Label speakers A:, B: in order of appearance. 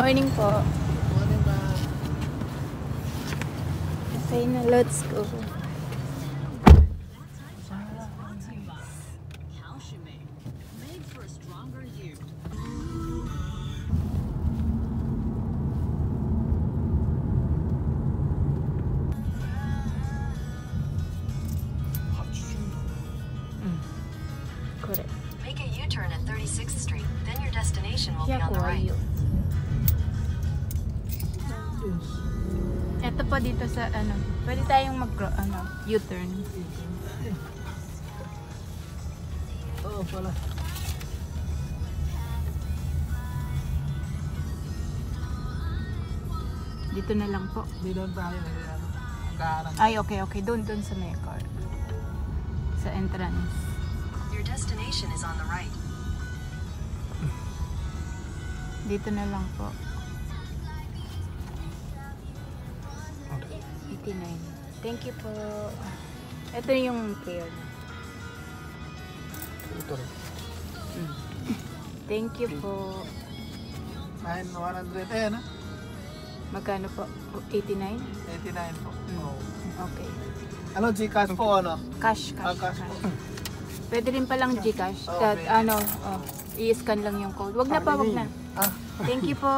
A: morning po.
B: Morning, ma'am.
A: Okay na, let's go. Correct.
C: Make a U-turn at 36th Street. Then your destination will be on the right.
A: Ito po dito sa ano, pwede tayong U-turn.
B: Oo pala.
A: Dito na lang po.
B: Di doon tayo.
A: Ay, okay. Doon sa may car. Sa entrance.
C: Your destination is on the right.
A: Dito na lang po. 89. Thank you po. Ito yung fare.
B: Ito rin.
A: Thank you po.
B: 9,100. Ayan ha?
A: Magkano po? 89?
B: 89 po. Oo.
A: Okay.
B: Ano, Gcash po ano?
A: Cash.
B: Cash po.
A: Pwede rin palang Gcash.
B: Okay.
A: I-scan lang yung code. Wag na pa, wag na.
B: Ah.
A: Thank you po.